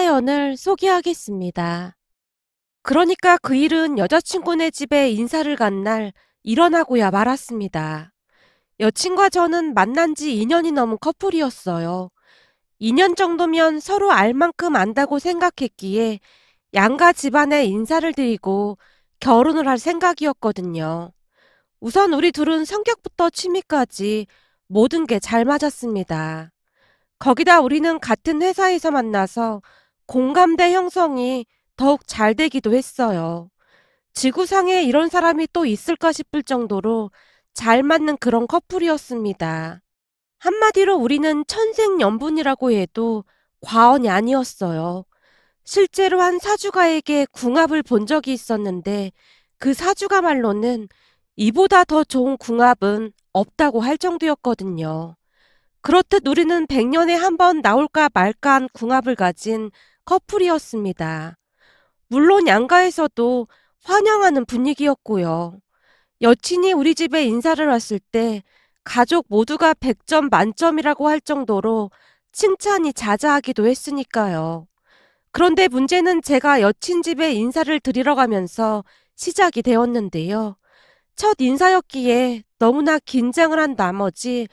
사연을 소개하겠습니다. 그러니까 그 일은 여자친구네 집에 인사를 간 날 일어나고야 말았습니다. 여친과 저는 만난 지 2년이 넘은 커플이었어요. 2년 정도면 서로 알 만큼 안다고 생각했기에 양가 집안에 인사를 드리고 결혼을 할 생각이었거든요. 우선 우리 둘은 성격부터 취미까지 모든 게 잘 맞았습니다. 거기다 우리는 같은 회사에서 만나서 공감대 형성이 더욱 잘 되기도 했어요. 지구상에 이런 사람이 또 있을까 싶을 정도로 잘 맞는 그런 커플이었습니다. 한마디로 우리는 천생연분이라고 해도 과언이 아니었어요. 실제로 한 사주가에게 궁합을 본 적이 있었는데 그 사주가 말로는 이보다 더 좋은 궁합은 없다고 할 정도였거든요. 그렇듯 우리는 100년에 한 번 나올까 말까한 궁합을 가진 커플이었습니다. 물론 양가에서도 환영하는 분위기였고요. 여친이 우리 집에 인사를 왔을 때 가족 모두가 100점 만점이라고 할 정도로 칭찬이 자자하기도 했으니까요. 그런데 문제는 제가 여친 집에 인사를 드리러 가면서 시작이 되었는데요. 첫 인사였기에 너무나 긴장을 한 나머지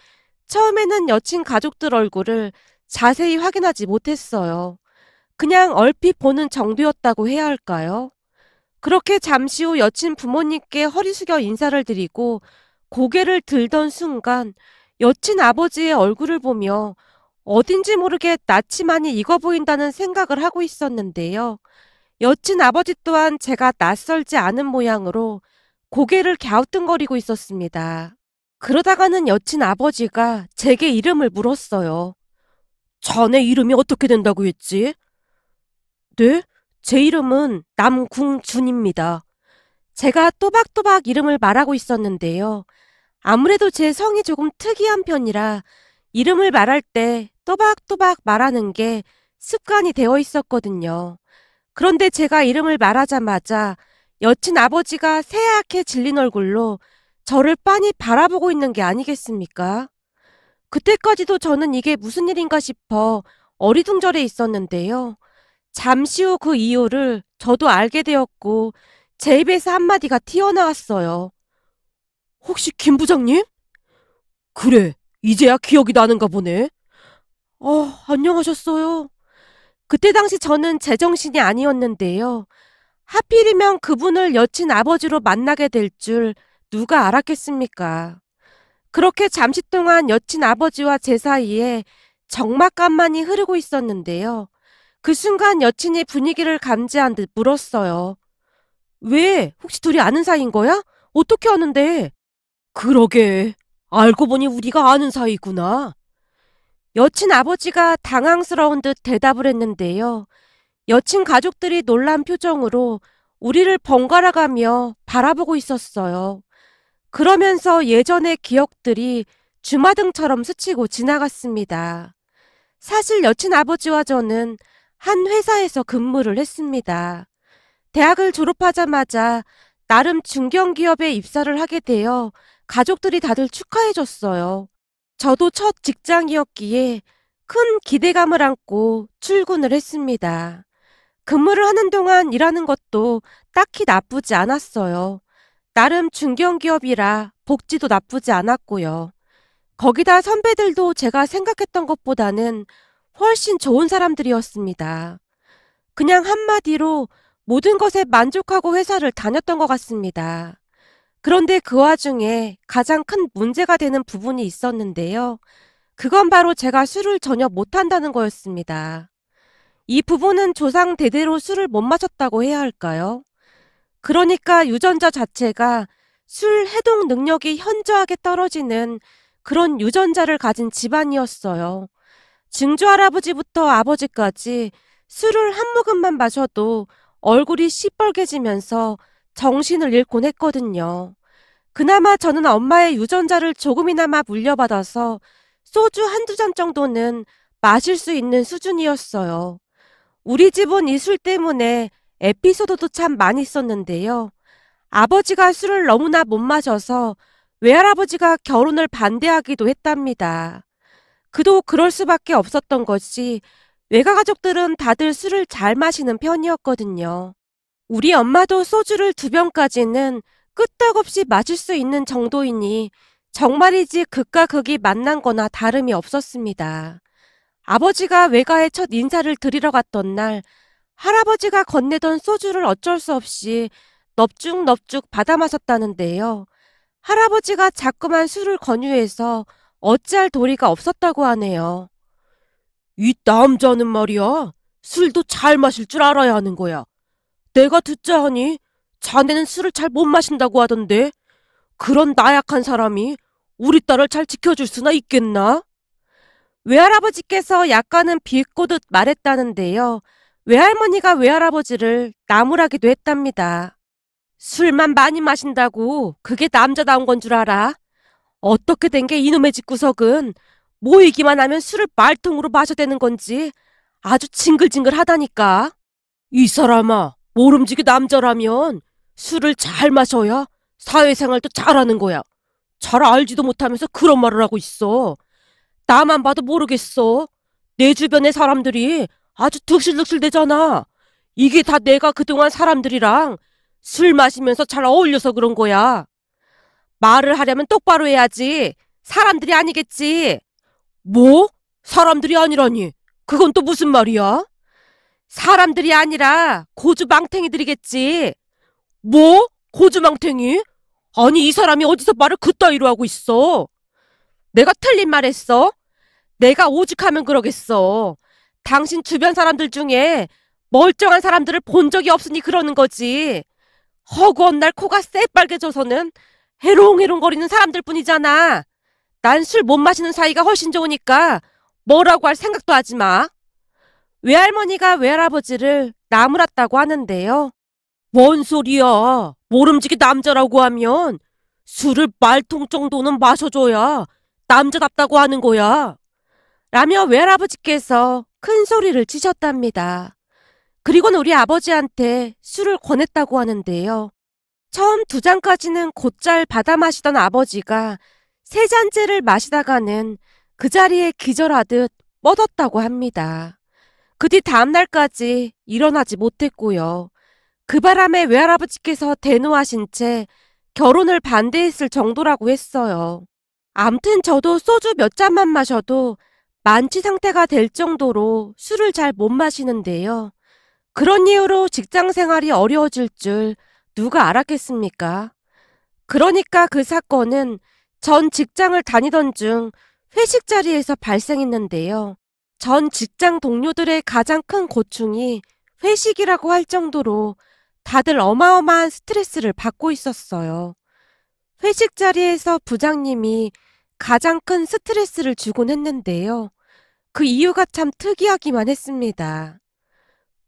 처음에는 여친 가족들 얼굴을 자세히 확인하지 못했어요. 그냥 얼핏 보는 정도였다고 해야 할까요? 그렇게 잠시 후 여친 부모님께 허리 숙여 인사를 드리고 고개를 들던 순간 여친 아버지의 얼굴을 보며 어딘지 모르게 낯이 많이 익어 보인다는 생각을 하고 있었는데요. 여친 아버지 또한 제가 낯설지 않은 모양으로 고개를 갸우뚱거리고 있었습니다. 그러다가는 여친 아버지가 제게 이름을 물었어요. 자네 이름이 어떻게 된다고 했지? 네? 제 이름은 남궁준입니다. 제가 또박또박 이름을 말하고 있었는데요. 아무래도 제 성이 조금 특이한 편이라 이름을 말할 때 또박또박 말하는 게 습관이 되어 있었거든요. 그런데 제가 이름을 말하자마자 여친 아버지가 새하얗게 질린 얼굴로 저를 빤히 바라보고 있는 게 아니겠습니까? 그때까지도 저는 이게 무슨 일인가 싶어 어리둥절해 있었는데요. 잠시 후 그 이유를 저도 알게 되었고 제 입에서 한마디가 튀어나왔어요. 혹시 김 부장님? 그래, 이제야 기억이 나는가 보네. 안녕하셨어요. 그때 당시 저는 제정신이 아니었는데요. 하필이면 그분을 여친 아버지로 만나게 될 줄 누가 알았겠습니까? 그렇게 잠시 동안 여친 아버지와 제 사이에 적막감만이 흐르고 있었는데요. 그 순간 여친이 분위기를 감지한 듯 물었어요. 왜? 혹시 둘이 아는 사이인 거야? 어떻게 아는데? 그러게. 알고 보니 우리가 아는 사이구나. 여친 아버지가 당황스러운 듯 대답을 했는데요. 여친 가족들이 놀란 표정으로 우리를 번갈아가며 바라보고 있었어요. 그러면서 예전의 기억들이 주마등처럼 스치고 지나갔습니다. 사실 여친 아버지와 저는 한 회사에서 근무를 했습니다. 대학을 졸업하자마자 나름 중견기업에 입사를 하게 되어 가족들이 다들 축하해줬어요. 저도 첫 직장이었기에 큰 기대감을 안고 출근을 했습니다. 근무를 하는 동안 일하는 것도 딱히 나쁘지 않았어요. 나름 중견기업이라 복지도 나쁘지 않았고요. 거기다 선배들도 제가 생각했던 것보다는 훨씬 좋은 사람들이었습니다. 그냥 한마디로 모든 것에 만족하고 회사를 다녔던 것 같습니다. 그런데 그 와중에 가장 큰 문제가 되는 부분이 있었는데요. 그건 바로 제가 술을 전혀 못한다는 거였습니다. 이 부분은 조상 대대로 술을 못 마셨다고 해야 할까요? 그러니까 유전자 자체가 술 해독 능력이 현저하게 떨어지는 그런 유전자를 가진 집안이었어요. 증조할아버지부터 아버지까지 술을 한 모금만 마셔도 얼굴이 시뻘개지면서 정신을 잃곤 했거든요. 그나마 저는 엄마의 유전자를 조금이나마 물려받아서 소주 한두 잔 정도는 마실 수 있는 수준이었어요. 우리 집은 이 술 때문에 에피소드도 참 많이 있었는데요. 아버지가 술을 너무나 못 마셔서 외할아버지가 결혼을 반대하기도 했답니다. 그도 그럴 수밖에 없었던 것이 외가 가족들은 다들 술을 잘 마시는 편이었거든요. 우리 엄마도 소주를 2병까지는 끄떡없이 마실 수 있는 정도이니 정말이지 극과 극이 만난 거나 다름이 없었습니다. 아버지가 외가에 첫 인사를 드리러 갔던 날 할아버지가 건네던 소주를 어쩔 수 없이 넙죽넙죽 받아 마셨다는데요. 할아버지가 자꾸만 술을 권유해서 어찌할 도리가 없었다고 하네요. 이 남자는 말이야, 술도 잘 마실 줄 알아야 하는 거야. 내가 듣자 하니 자네는 술을 잘 못 마신다고 하던데 그런 나약한 사람이 우리 딸을 잘 지켜줄 수나 있겠나? 외할아버지께서 약간은 비꼬듯 말했다는데요. 외할머니가 외할아버지를 나무라기도 했답니다. 술만 많이 마신다고 그게 남자다운 건 줄 알아? 어떻게 된 게 이놈의 집구석은 모이기만 하면 술을 말통으로 마셔대는 건지 아주 징글징글하다니까. 이 사람아, 모름지기 남자라면 술을 잘 마셔야 사회생활도 잘하는 거야. 잘 알지도 못하면서 그런 말을 하고 있어. 나만 봐도 모르겠어. 내 주변의 사람들이 아주 득실득실 되잖아. 이게 다 내가 그동안 사람들이랑 술 마시면서 잘 어울려서 그런 거야. 말을 하려면 똑바로 해야지. 사람들이 아니겠지. 뭐? 사람들이 아니라니. 그건 또 무슨 말이야? 사람들이 아니라 고주망탱이들이겠지. 뭐? 고주망탱이? 아니, 이 사람이 어디서 말을 그따위로 하고 있어? 내가 틀린 말 했어? 내가 오죽하면 그러겠어. 당신 주변 사람들 중에 멀쩡한 사람들을 본 적이 없으니 그러는 거지. 허구한 날 코가 새빨개져서는 해롱해롱거리는 사람들 뿐이잖아. 난 술 못 마시는 사이가 훨씬 좋으니까 뭐라고 할 생각도 하지 마. 외할머니가 외할아버지를 나무랐다고 하는데요. 뭔 소리야. 모름지기 남자라고 하면 술을 말통 정도는 마셔줘야 남자답다고 하는 거야. 라며 외할아버지께서 큰 소리를 치셨답니다. 그리고는 우리 아버지한테 술을 권했다고 하는데요. 처음 2잔까지는 곧잘 받아 마시던 아버지가 3잔째를 마시다가는 그 자리에 기절하듯 뻗었다고 합니다. 그 뒤 다음날까지 일어나지 못했고요. 그 바람에 외할아버지께서 대노하신 채 결혼을 반대했을 정도라고 했어요. 암튼 저도 소주 몇 잔만 마셔도 만취 상태가 될 정도로 술을 잘 못 마시는데요. 그런 이유로 직장 생활이 어려워질 줄 누가 알았겠습니까? 그러니까 그 사건은 전 직장을 다니던 중 회식 자리에서 발생했는데요. 전 직장 동료들의 가장 큰 고충이 회식이라고 할 정도로 다들 어마어마한 스트레스를 받고 있었어요. 회식 자리에서 부장님이 가장 큰 스트레스를 주곤 했는데요. 그 이유가 참 특이하기만 했습니다.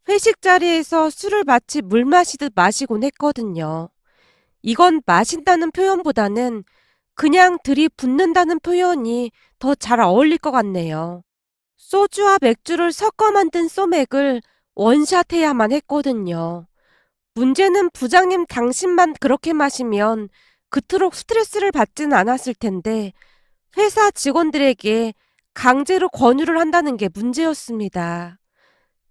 회식 자리에서 술을 마치 물 마시듯 마시곤 했거든요. 이건 마신다는 표현보다는 그냥 들이붓는다는 표현이 더 잘 어울릴 것 같네요. 소주와 맥주를 섞어 만든 소맥을 원샷해야만 했거든요. 문제는 부장님 당신만 그렇게 마시면 그토록 스트레스를 받지는 않았을 텐데 회사 직원들에게 강제로 권유를 한다는 게 문제였습니다.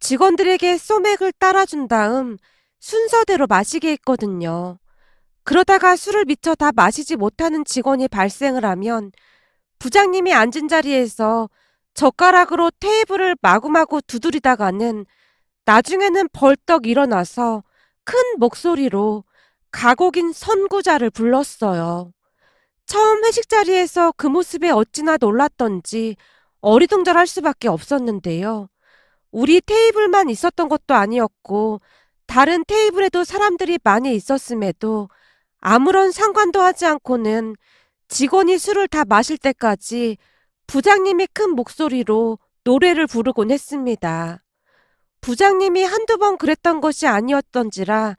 직원들에게 소맥을 따라준 다음 순서대로 마시게 했거든요. 그러다가 술을 미처 다 마시지 못하는 직원이 발생을 하면 부장님이 앉은 자리에서 젓가락으로 테이블을 마구마구 두드리다가는 나중에는 벌떡 일어나서 큰 목소리로 가곡인 선구자를 불렀어요. 처음 회식 자리에서 그 모습에 어찌나 놀랐던지 어리둥절할 수밖에 없었는데요. 우리 테이블만 있었던 것도 아니었고 다른 테이블에도 사람들이 많이 있었음에도 아무런 상관도 하지 않고는 직원이 술을 다 마실 때까지 부장님이 큰 목소리로 노래를 부르곤 했습니다. 부장님이 한두 번 그랬던 것이 아니었던지라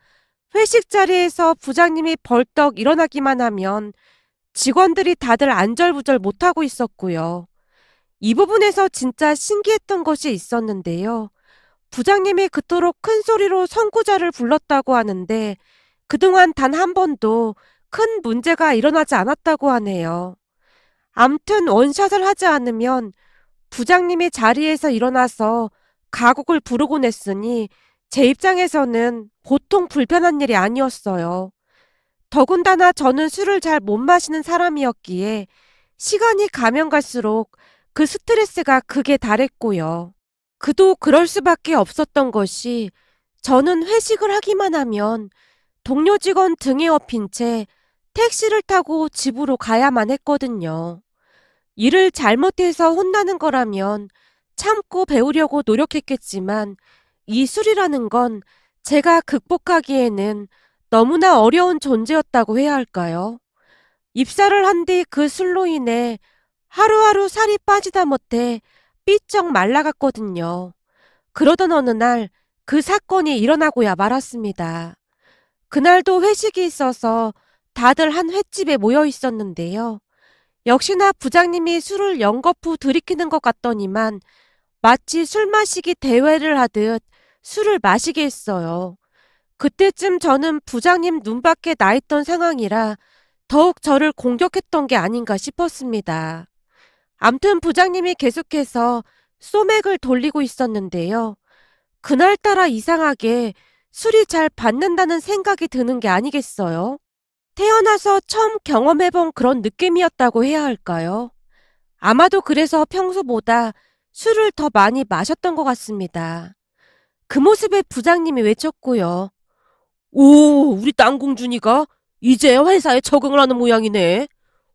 회식 자리에서 부장님이 벌떡 일어나기만 하면 직원들이 다들 안절부절 못하고 있었고요. 이 부분에서 진짜 신기했던 것이 있었는데요. 부장님이 그토록 큰 소리로 선구자를 불렀다고 하는데 그동안 단 한 번도 큰 문제가 일어나지 않았다고 하네요. 암튼 원샷을 하지 않으면 부장님이 자리에서 일어나서 가곡을 부르곤 했으니 제 입장에서는 보통 불편한 일이 아니었어요. 더군다나 저는 술을 잘 못 마시는 사람이었기에 시간이 가면 갈수록 그 스트레스가 극에 달했고요. 그도 그럴 수밖에 없었던 것이 저는 회식을 하기만 하면 동료 직원 등에 업힌 채 택시를 타고 집으로 가야만 했거든요. 일을 잘못해서 혼나는 거라면 참고 배우려고 노력했겠지만 이 술이라는 건 제가 극복하기에는 너무나 어려운 존재였다고 해야 할까요? 입사를 한 뒤 그 술로 인해 하루하루 살이 빠지다 못해 삐쩍 말라갔거든요. 그러던 어느 날 그 사건이 일어나고야 말았습니다. 그날도 회식이 있어서 다들 한 횟집에 모여 있었는데요. 역시나 부장님이 술을 연거푸 들이키는 것 같더니만 마치 술 마시기 대회를 하듯 술을 마시게 했어요. 그때쯤 저는 부장님 눈밖에 나 있던 상황이라 더욱 저를 공격했던 게 아닌가 싶었습니다. 암튼 부장님이 계속해서 소맥을 돌리고 있었는데요. 그날따라 이상하게 술이 잘 받는다는 생각이 드는 게 아니겠어요? 태어나서 처음 경험해본 그런 느낌이었다고 해야 할까요? 아마도 그래서 평소보다 술을 더 많이 마셨던 것 같습니다. 그 모습에 부장님이 외쳤고요. 오, 우리 땅공준이가 이제 회사에 적응을 하는 모양이네.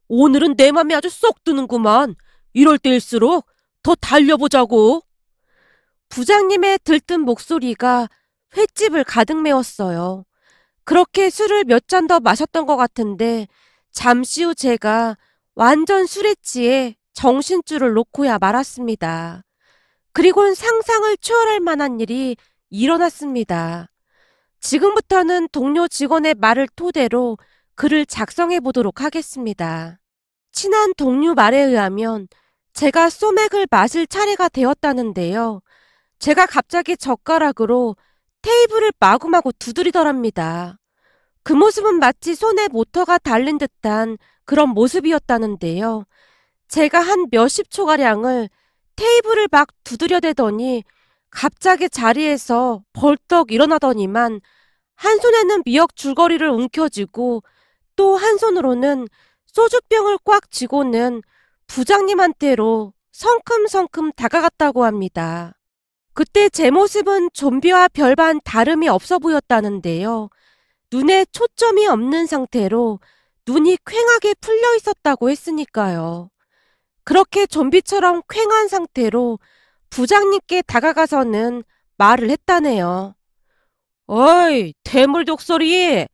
오늘은 내 맘에 아주 쏙 드는구만. 이럴 때일수록 더 달려보자고. 부장님의 들뜬 목소리가 횟집을 가득 메웠어요. 그렇게 술을 몇 잔 더 마셨던 것 같은데 잠시 후 제가 완전 술에 취해 정신줄을 놓고야 말았습니다. 그리곤 상상을 초월할 만한 일이 일어났습니다. 지금부터는 동료 직원의 말을 토대로 글을 작성해 보도록 하겠습니다. 친한 동료 말에 의하면 제가 소맥을 마실 차례가 되었다는데요. 제가 갑자기 젓가락으로 테이블을 마구마구 두드리더랍니다. 그 모습은 마치 손에 모터가 달린 듯한 그런 모습이었다는데요. 제가 한 몇십 초가량을 테이블을 막 두드려대더니 갑자기 자리에서 벌떡 일어나더니만 한 손에는 미역 줄거리를 움켜쥐고 또 한 손으로는 소주병을 꽉 쥐고는 부장님한테로 성큼성큼 다가갔다고 합니다. 그때 제 모습은 좀비와 별반 다름이 없어 보였다는데요. 눈에 초점이 없는 상태로 눈이 퀭하게 풀려 있었다고 했으니까요. 그렇게 좀비처럼 퀭한 상태로 부장님께 다가가서는 말을 했다네요. 어이, 대물 독설이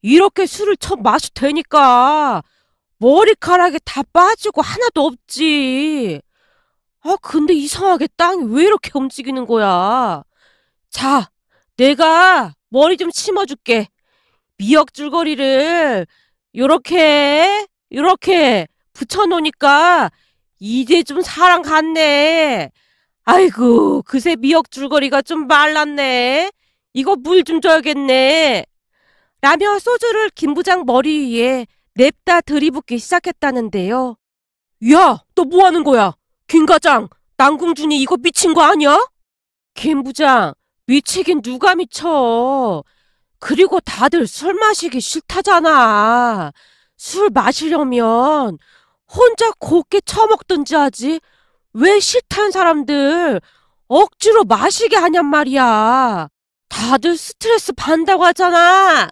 이렇게 술을 처음 마셔도 되니까 머리카락이 다 빠지고 하나도 없지. 근데 이상하게 땅이 왜 이렇게 움직이는 거야? 자, 내가 머리 좀 심어줄게. 미역 줄거리를 요렇게 붙여놓으니까 이제 좀 사람 같네. 아이고, 그새 미역 줄거리가 좀 말랐네. 이거 물 좀 줘야겠네. 라며 소주를 김 부장 머리 위에 냅다 들이붓기 시작했다는데요. 야, 너 뭐 하는 거야? 김 과장, 남궁준이 이거 미친 거 아니야? 김 부장, 미치긴 누가 미쳐. 그리고 다들 술 마시기 싫다잖아. 술 마시려면 혼자 곱게 처먹든지 하지. 왜 싫다는 사람들 억지로 마시게 하냔 말이야. 다들 스트레스 받는다고 하잖아.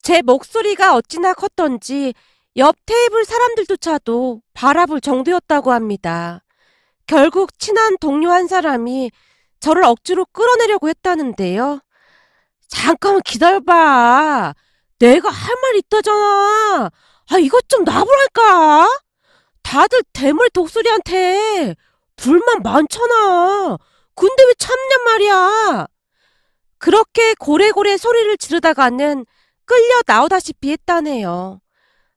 제 목소리가 어찌나 컸던지 옆 테이블 사람들조차도 바라볼 정도였다고 합니다. 결국 친한 동료 한 사람이 저를 억지로 끌어내려고 했다는데요. 잠깐만 기다려봐. 내가 할 말 있다잖아. 이것 좀 놔보랄까? 다들 대머리 독수리한테 불만 많잖아. 근데 왜 참냔 말이야. 그렇게 고래고래 소리를 지르다가는 끌려 나오다시피 했다네요.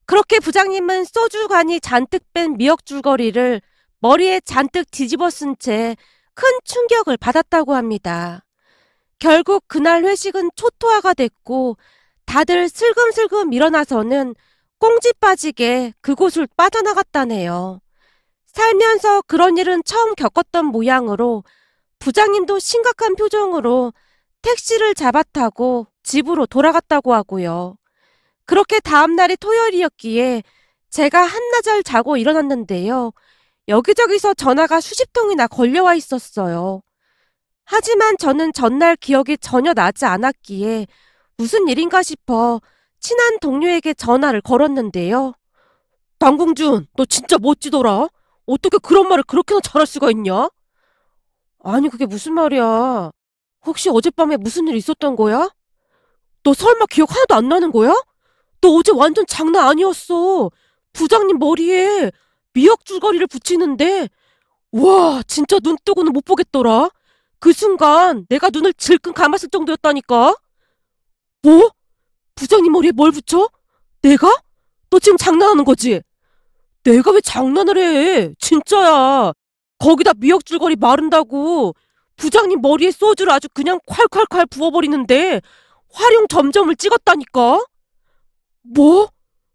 그렇게 부장님은 소주간이 잔뜩 뺀 미역 줄거리를 머리에 잔뜩 뒤집어 쓴 채 큰 충격을 받았다고 합니다. 결국 그날 회식은 초토화가 됐고 다들 슬금슬금 일어나서는 꽁지 빠지게 그곳을 빠져나갔다네요. 살면서 그런 일은 처음 겪었던 모양으로 부장님도 심각한 표정으로 택시를 잡아타고 집으로 돌아갔다고 하고요. 그렇게 다음날이 토요일이었기에 제가 한나절 자고 일어났는데요. 여기저기서 전화가 수십 통이나 걸려와 있었어요. 하지만 저는 전날 기억이 전혀 나지 않았기에 무슨 일인가 싶어 친한 동료에게 전화를 걸었는데요. 남궁준, 너 진짜 멋지더라. 어떻게 그런 말을 그렇게나 잘할 수가 있냐? 아니, 그게 무슨 말이야. 혹시 어젯밤에 무슨 일 있었던 거야? 너 설마 기억 하나도 안 나는 거야? 너 어제 완전 장난 아니었어. 부장님 머리에 미역줄거리를 붙이는데, 와, 진짜 눈 뜨고는 못 보겠더라. 그 순간 내가 눈을 질끈 감았을 정도였다니까. 뭐? 부장님 머리에 뭘 붙여? 내가? 너 지금 장난하는 거지? 내가 왜 장난을 해? 진짜야. 거기다 미역줄거리 마른다고 부장님 머리에 소주를 아주 그냥 콸콸콸 부어버리는데 활용 점점을 찍었다니까? 뭐?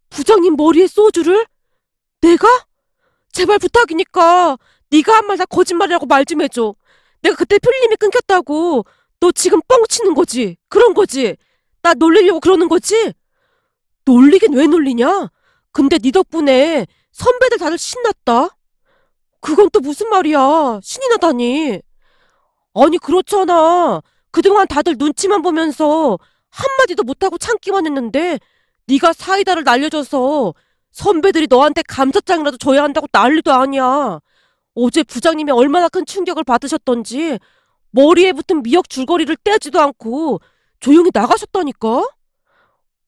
부장님 머리에 소주를? 내가? 제발 부탁이니까 네가 한 말 다 거짓말이라고 말 좀 해줘. 내가 그때 필름이 끊겼다고 너 지금 뻥치는 거지? 그런 거지? 나 놀리려고 그러는 거지? 놀리긴 왜 놀리냐? 근데 네 덕분에 선배들 다들 신났다? 그건 또 무슨 말이야? 신이 나다니. 아니 그렇잖아. 그동안 다들 눈치만 보면서 한마디도 못하고 참기만 했는데 네가 사이다를 날려줘서 선배들이 너한테 감사장이라도 줘야 한다고 난리도 아니야. 어제 부장님이 얼마나 큰 충격을 받으셨던지 머리에 붙은 미역 줄거리를 떼지도 않고 조용히 나가셨다니까?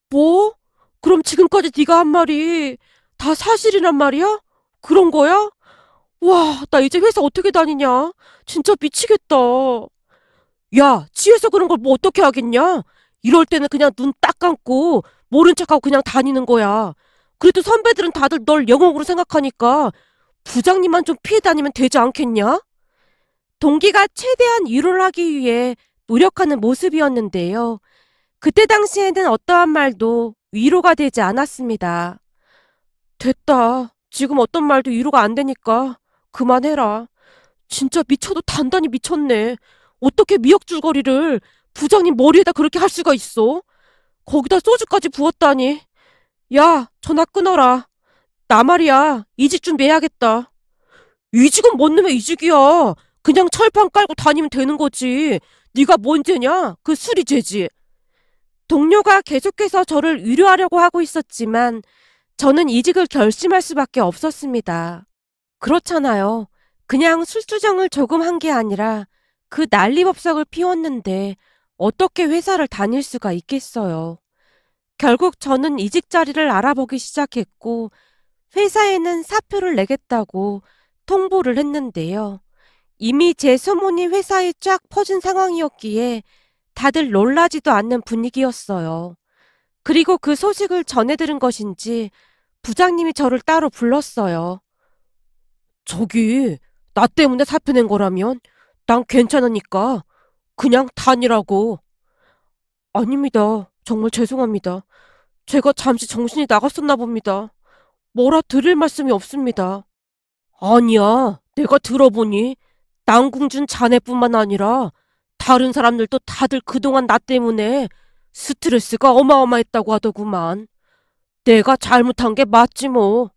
뭐? 그럼 지금까지 네가 한 말이 다 사실이란 말이야? 그런 거야? 와, 나 이제 회사 어떻게 다니냐? 진짜 미치겠다. 야, 취해서 그런 걸 뭐 어떻게 하겠냐? 이럴 때는 그냥 눈 딱 감고 모른 척하고 그냥 다니는 거야. 그래도 선배들은 다들 널 영웅으로 생각하니까 부장님만 좀 피해 다니면 되지 않겠냐? 동기가 최대한 위로를 하기 위해 노력하는 모습이었는데요. 그때 당시에는 어떠한 말도 위로가 되지 않았습니다. 됐다. 지금 어떤 말도 위로가 안 되니까 그만해라. 진짜 미쳐도 단단히 미쳤네. 어떻게 미역줄거리를 부장님 머리에다 그렇게 할 수가 있어? 거기다 소주까지 부었다니. 야, 전화 끊어라. 나 말이야. 이직 준비해야겠다. 이직은 뭔 놈의 이직이야. 그냥 철판 깔고 다니면 되는 거지. 네가 뭔 죄냐? 그 술이 죄지. 동료가 계속해서 저를 위로하려고 하고 있었지만 저는 이직을 결심할 수밖에 없었습니다. 그렇잖아요. 그냥 술주정을 조금 한 게 아니라 그 난리법석을 피웠는데 어떻게 회사를 다닐 수가 있겠어요. 결국 저는 이직 자리를 알아보기 시작했고 회사에는 사표를 내겠다고 통보를 했는데요. 이미 제 소문이 회사에 쫙 퍼진 상황이었기에 다들 놀라지도 않는 분위기였어요. 그리고 그 소식을 전해 들은 것인지 부장님이 저를 따로 불렀어요. 저기, 나 때문에 사표 낸 거라면 난 괜찮으니까 그냥 다니라고. 아닙니다. 정말 죄송합니다. 제가 잠시 정신이 나갔었나 봅니다. 뭐라 드릴 말씀이 없습니다. 아니야. 내가 들어보니 남궁준 자네뿐만 아니라 다른 사람들도 다들 그동안 나 때문에 스트레스가 어마어마했다고 하더구만. 내가 잘못한 게 맞지 뭐.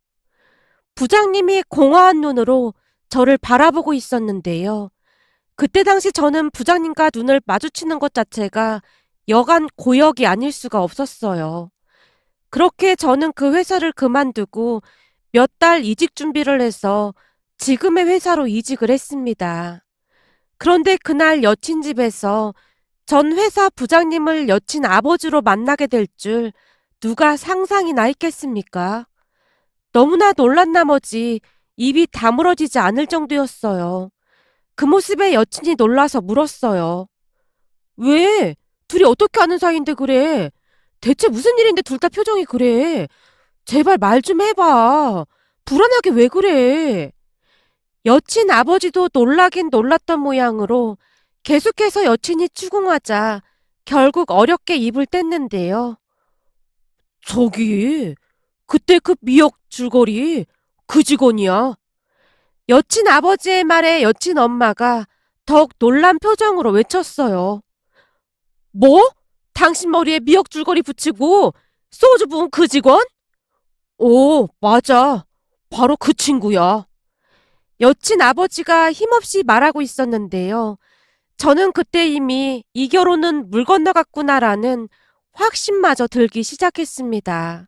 부장님이 공허한 눈으로 저를 바라보고 있었는데요. 그때 당시 저는 부장님과 눈을 마주치는 것 자체가 여간 고역이 아닐 수가 없었어요. 그렇게 저는 그 회사를 그만두고 몇 달 이직 준비를 해서 지금의 회사로 이직을 했습니다. 그런데 그날 여친 집에서 전 회사 부장님을 여친 아버지로 만나게 될 줄 누가 상상이나 했겠습니까? 너무나 놀란 나머지 입이 다물어지지 않을 정도였어요. 그 모습에 여친이 놀라서 물었어요. 왜? 둘이 어떻게 아는 사이인데 그래? 대체 무슨 일인데 둘 다 표정이 그래? 제발 말 좀 해봐. 불안하게 왜 그래? 여친 아버지도 놀라긴 놀랐던 모양으로 계속해서 여친이 추궁하자 결국 어렵게 입을 뗐는데요. 저기, 그때 그 미역 줄거리 그 직원이야. 여친 아버지의 말에 여친 엄마가 더욱 놀란 표정으로 외쳤어요. 뭐? 당신 머리에 미역 줄거리 붙이고 소주 부은 그 직원? 오, 맞아. 바로 그 친구야. 여친 아버지가 힘없이 말하고 있었는데요. 저는 그때 이미 이 결혼은 물 건너갔구나라는 확신마저 들기 시작했습니다.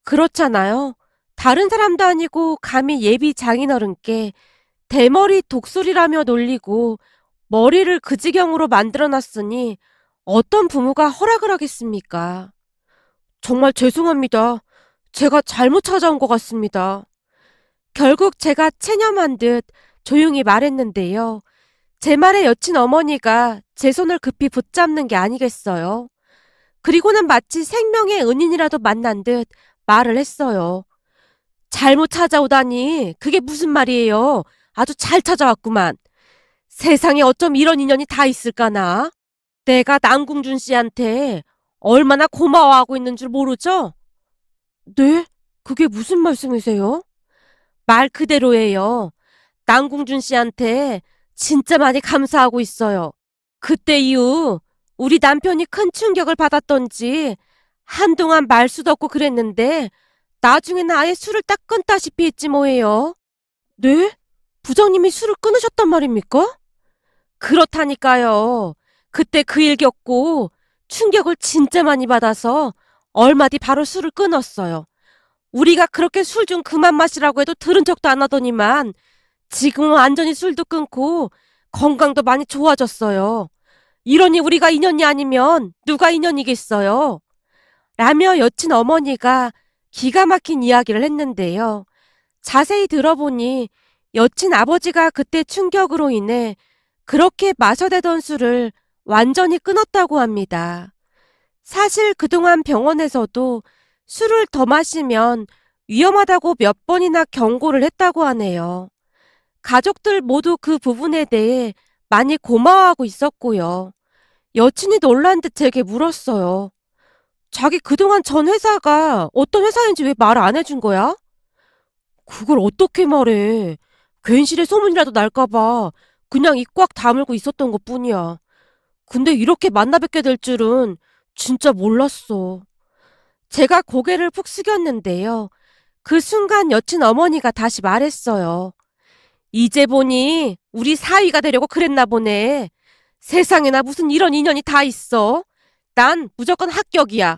그렇잖아요. 다른 사람도 아니고 감히 예비 장인어른께 대머리 독수리라며 놀리고 머리를 그 지경으로 만들어놨으니 어떤 부모가 허락을 하겠습니까? 정말 죄송합니다. 제가 잘못 찾아온 것 같습니다. 결국 제가 체념한 듯 조용히 말했는데요. 제 말에 여친 어머니가 제 손을 급히 붙잡는 게 아니겠어요. 그리고는 마치 생명의 은인이라도 만난 듯 말을 했어요. 잘못 찾아오다니 그게 무슨 말이에요. 아주 잘 찾아왔구만. 세상에 어쩜 이런 인연이 다 있을까나. 내가 남궁준 씨한테 얼마나 고마워하고 있는 줄 모르죠? 네? 그게 무슨 말씀이세요? 말 그대로예요. 남궁준 씨한테 진짜 많이 감사하고 있어요. 그때 이후 우리 남편이 큰 충격을 받았던지 한동안 말 수도 없고 그랬는데 나중에는 아예 술을 딱 끊다시피 했지 뭐예요. 네? 부장님이 술을 끊으셨단 말입니까? 그렇다니까요. 그때 그 일 겪고 충격을 진짜 많이 받아서 얼마 뒤 바로 술을 끊었어요. 우리가 그렇게 술 좀 그만 마시라고 해도 들은 척도 안 하더니만 지금은 완전히 술도 끊고 건강도 많이 좋아졌어요. 이러니 우리가 인연이 아니면 누가 인연이겠어요? 라며 여친 어머니가 기가 막힌 이야기를 했는데요. 자세히 들어보니 여친 아버지가 그때 충격으로 인해 그렇게 마셔대던 술을 완전히 끊었다고 합니다. 사실 그동안 병원에서도 술을 더 마시면 위험하다고 몇 번이나 경고를 했다고 하네요. 가족들 모두 그 부분에 대해 많이 고마워하고 있었고요. 여친이 놀란 듯 제게 물었어요. 자기 그동안 전 회사가 어떤 회사인지 왜 말 안 해준 거야? 그걸 어떻게 말해. 괜시리 소문이라도 날까봐 그냥 입 꽉 다물고 있었던 것 뿐이야. 근데 이렇게 만나 뵙게 될 줄은 진짜 몰랐어. 제가 고개를 푹 숙였는데요. 그 순간 여친 어머니가 다시 말했어요. 이제 보니 우리 사위가 되려고 그랬나 보네. 세상에나 무슨 이런 인연이 다 있어. 난 무조건 합격이야.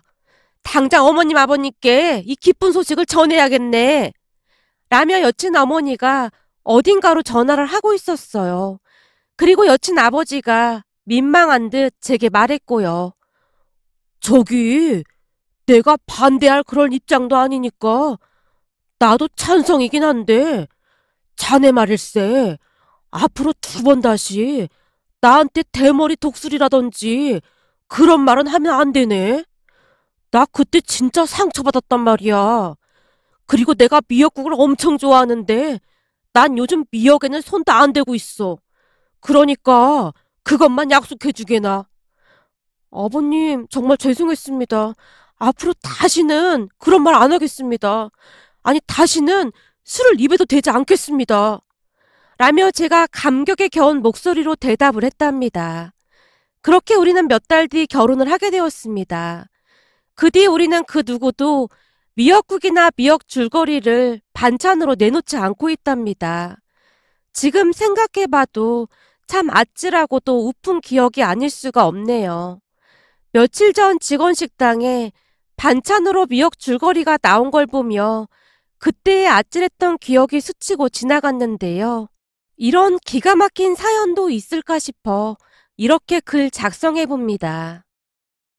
당장 어머님 아버님께 이 기쁜 소식을 전해야겠네. 라며 여친 어머니가 어딘가로 전화를 하고 있었어요. 그리고 여친 아버지가 민망한 듯 제게 말했고요. 저기 내가 반대할 그런 입장도 아니니까 나도 찬성이긴 한데 자네 말일세. 앞으로 두 번 다시 나한테 대머리 독수리라든지 그런 말은 하면 안 되네. 나 그때 진짜 상처받았단 말이야. 그리고 내가 미역국을 엄청 좋아하는데 난 요즘 미역에는 손도 안 대고 있어. 그러니까 그것만 약속해 주게나. 아버님 정말 죄송했습니다. 앞으로 다시는 그런 말 안 하겠습니다. 아니 다시는 술을 입에도 대지 않겠습니다. 라며 제가 감격에 겨운 목소리로 대답을 했답니다. 그렇게 우리는 몇 달 뒤 결혼을 하게 되었습니다. 그 뒤 우리는 그 누구도 미역국이나 미역 줄거리를 반찬으로 내놓지 않고 있답니다. 지금 생각해봐도 참 아찔하고도 우픈 기억이 아닐 수가 없네요. 며칠 전 직원 식당에 반찬으로 미역 줄거리가 나온 걸 보며 그때의 아찔했던 기억이 스치고 지나갔는데요. 이런 기가 막힌 사연도 있을까 싶어 이렇게 글 작성해 봅니다.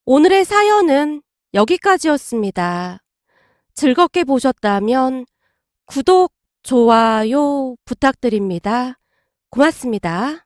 오늘의 사연은 여기까지였습니다. 즐겁게 보셨다면 구독, 좋아요 부탁드립니다. 고맙습니다.